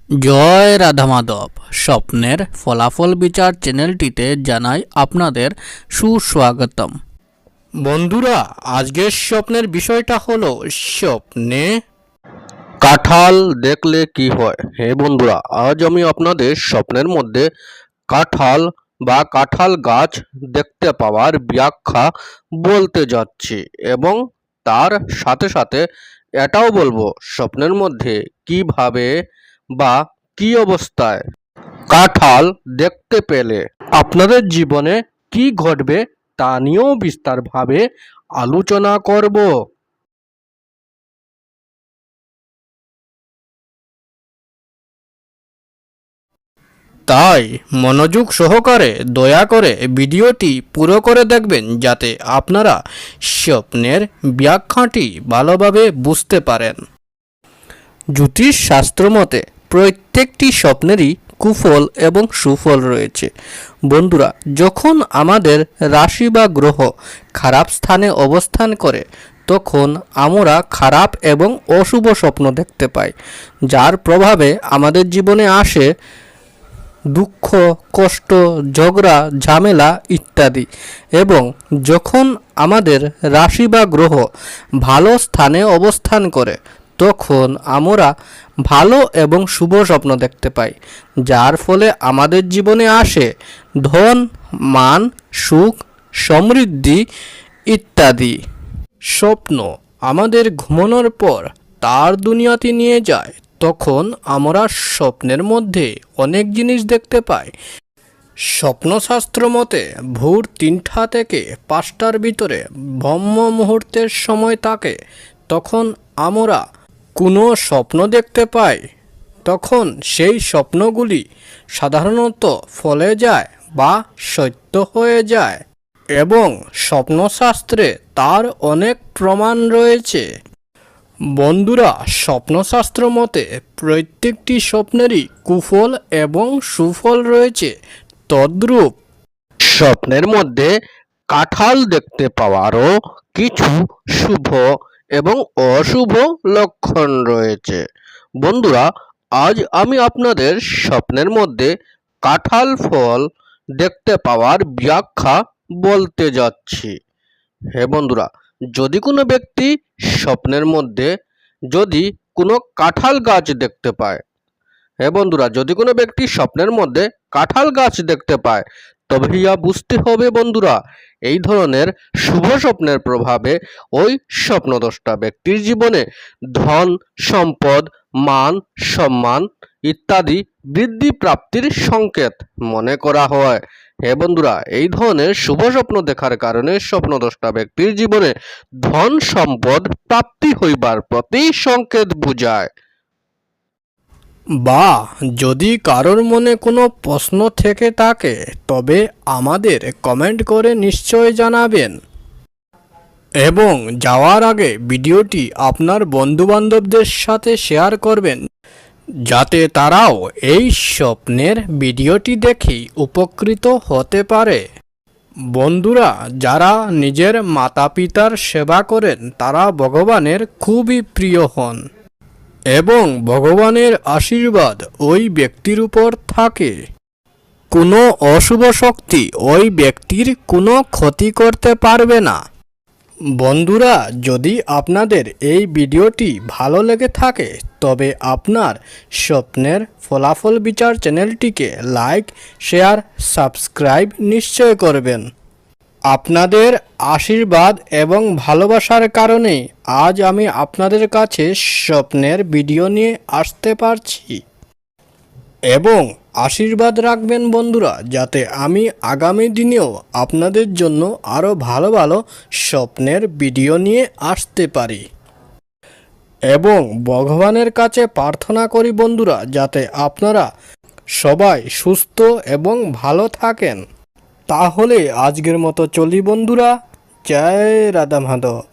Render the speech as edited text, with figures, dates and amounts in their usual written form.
জয় রাধা মাধব। স্বপ্নের ফলাফল বিচার চ্যানেলটিতে জানাই আপনাদের সুস্বাগতম। বন্ধুরা, আজকের স্বপ্নের বিষয়টা হলো স্বপ্নে কাঁঠাল দেখলে কি হয়। হে বন্ধুরা, আজ আমি আপনাদের স্বপ্নের মধ্যে কাঁঠাল বা কাঁঠাল গাছ দেখতে পাওয়ার ব্যাখ্যা বলতে যাচ্ছি এবং তার সাথে সাথে এটাও বলবো স্বপ্নের মধ্যে কিভাবে বা কি অবস্থায় কাঁঠাল দেখতে পেলে আপনাদের জীবনে কি ঘটবে তা নিয়েও বিস্তারভাবে আলোচনা করব। তাই মনোযোগ সহকারে দয়া করে ভিডিওটি পুরো করে দেখবেন, যাতে আপনারা স্বপ্নের ব্যাখ্যাটি ভালোভাবে বুঝতে পারেন। জ্যোতিষ শাস্ত্র মতে প্রত্যেকটি স্বপ্নেরই কুফল এবং সুফল রয়েছে। বন্ধুরা, যখন আমাদের রাশি বা গ্রহ খারাপ স্থানে অবস্থান করে তখন আমরা খারাপ এবং অশুভ স্বপ্ন দেখতে পাই, যার প্রভাবে আমাদের জীবনে আসে দুঃখ, কষ্ট, ঝগড়া, ঝামেলা ইত্যাদি। এবং যখন আমাদের রাশি বা গ্রহ ভালো স্থানে অবস্থান করে তখন আমরা ভালো এবং শুভ স্বপ্ন দেখতে পাই, যার ফলে আমাদের জীবনে আসে ধন, মান, সুখ, সমৃদ্ধি ইত্যাদি। স্বপ্ন আমাদের ঘুমানোর পর তার দুনিয়াতে নিয়ে যায়। তখন আমরা স্বপ্নের মধ্যে অনেক জিনিস দেখতে পাই। স্বপ্নশাস্ত্র মতে ভোর 3টা থেকে 5টার ভিতরে ব্রহ্ম মুহূর্তের সময় থাকে। তখন আমরা কোনো স্বপ্ন দেখতে পাই, তখন সেই স্বপ্নগুলি সাধারণত ফলে যায় বা সত্য হয়ে যায় এবং স্বপ্নশাস্ত্রে তার অনেক প্রমাণ রয়েছে। বন্ধুরা, স্বপ্নশাস্ত্র মতে প্রত্যেকটি স্বপ্নেরই কুফল এবং সুফল রয়েছে। তদ্রূপ স্বপ্নের মধ্যে কাঁঠাল দেখতে পাওয়ারও কিছু শুভ এবং অশুভ লক্ষণ রয়েছে। বন্ধুরা, আজ আমি আপনাদের স্বপ্নের মধ্যে কাঁঠাল ফল দেখতে পাওয়ার ব্যাখ্যা বলতে যাচ্ছি। হে বন্ধুরা, যদি কোনো ব্যক্তি স্বপ্নের মধ্যে যদি কোনো কাঁঠাল গাছ দেখতে পায়, হে বন্ধুরা, যদি কোনো ব্যক্তি স্বপ্নের মধ্যে কাঁঠাল গাছ দেখতে পায়, তবে ইয়া বুঝতে হবে বন্ধুরা, এই ধরনের শুভ স্বপ্নের প্রভাবে ওই স্বপ্নদ্রষ্টা ব্যক্তির জীবনে ধন, সম্পদ, মান, সম্মান ইত্যাদি বৃদ্ধি প্রাপ্তির সংকেত মনে করা হয়। হে বন্ধুরা, এই ধরনের শুভ স্বপ্ন দেখার কারণে স্বপ্নদ্রষ্টা ব্যক্তির জীবনে ধন সম্পদ প্রাপ্তি হইবার প্রতি সংকেত বুঝায়। বা যদি কারোর মনে কোনো প্রশ্ন থেকে থাকে তবে আমাদের কমেন্ট করে নিশ্চয় জানাবেন এবং যাওয়ার আগে ভিডিওটি আপনার বন্ধুবান্ধবদের সাথে শেয়ার করবেন, যাতে তারাও এই স্বপ্নের ভিডিওটি দেখেই উপকৃত হতে পারে। বন্ধুরা, যারা নিজের মাতা পিতার সেবা করেন তারা ভগবানের খুবই প্রিয় হন এবং ভগবানের আশীর্বাদ ওই ব্যক্তির উপর থাকে। কোনো অশুভ শক্তি ওই ব্যক্তির কোনো ক্ষতি করতে পারবে না। বন্ধুরা, যদি আপনাদের এই ভিডিওটি ভালো লেগে থাকে তবে আপনার স্বপ্নের ফলাফল বিচার চ্যানেলটিকে লাইক, শেয়ার, সাবস্ক্রাইব নিশ্চয় করবেন। আপনাদের আশীর্বাদ এবং ভালোবাসার কারণে আজ আমি আপনাদের কাছে স্বপ্নের ভিডিও নিয়ে আসতে পারছি এবং আশীর্বাদ রাখবেন বন্ধুরা, যাতে আমি আগামী দিনেও আপনাদের জন্য আরও ভালো ভালো স্বপ্নের ভিডিও নিয়ে আসতে পারি। এবং ভগবানের কাছে প্রার্থনা করি বন্ধুরা, যাতে আপনারা সবাই সুস্থ এবং ভালো থাকেন। তাহলে আজকের মতো চলি বন্ধুরা। জয় রাধা মাধব।